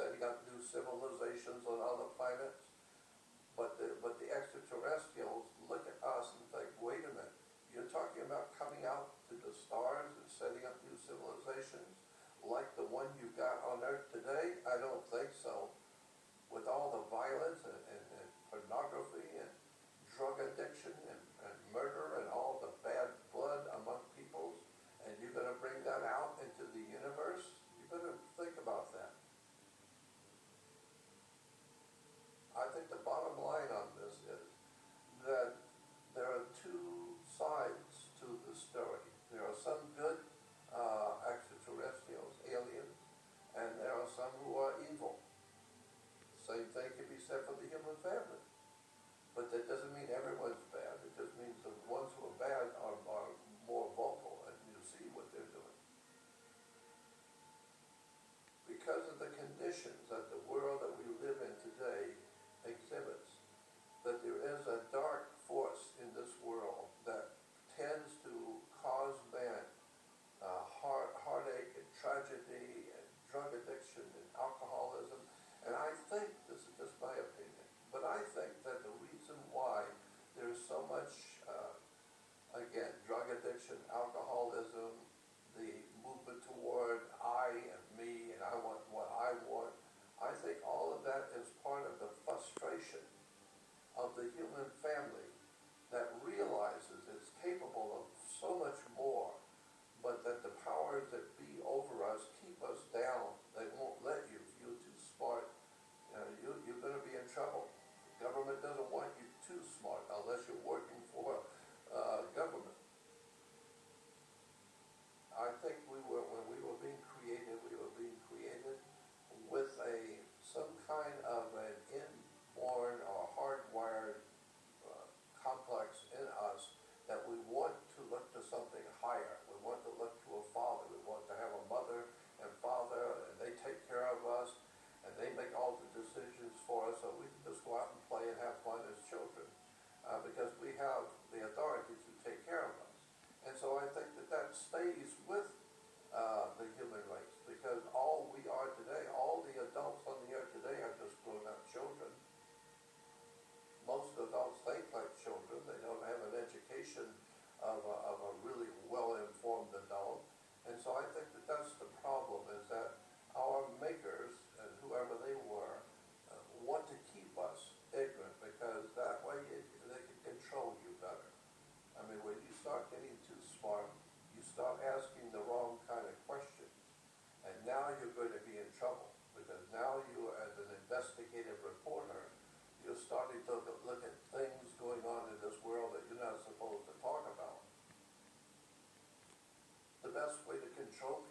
setting up new civilizations on other planets. But the extraterrestrials look at us and think, wait a minute, you're talking about coming out to the stars and setting up new civilizations like the one you got on Earth today? I don't think so. With all the violence and pornography and drug addiction and murder and all the bad blood among peoples, and you're going to bring that out into the universe? You better think about that. I think the bottom line on this is that there are two sides to the story. There are some good extraterrestrials, aliens, and there are some who are evil. Same thing can be said for the human family. But that doesn't mean everyone's bad. It just means the ones who are bad are more vocal, and you see what they're doing. Because of the conditions that the world that we live in today exhibits, that there is a dark force in this world that tends to cause man heartache and tragedy and drug addiction and alcoholism. And I think, this is just my opinion, but I think that the reason why there's so much, again, drug addiction, alcoholism, the movement toward I and me and I want what I want, I think all of that is part of the frustration of the human family that realizes it's capable of so much more, but that the powers that be over us keep us down. They won't let you. If you're too smart, you're going to be in trouble. The government doesn't want you too smart unless you're working for government. I think when we were being created with some kind of an inborn or hardwired complex in us that we want to look to something higher. We want to look to a father. We want to have a mother and father, and they take care of us, and they make all the decisions for us, so we can just go out and play and have fun as children, because we have the authority to take care of us. And so I think that stays with the human race, because all we are today, all the adults on the earth today are just grown-up children. Most adults think like children. They don't have an education of a really well-informed adult. And so I think that's the problem, is that our makers, and whoever they were, want to keep us ignorant, because that way they can control you better. I mean, when you start getting too smart, you start asking the wrong kind of questions. And now you're going to be in trouble, because now you, as an investigative reporter, you're starting to look at things going on in this world that you're not supposed to talk about. The best way to control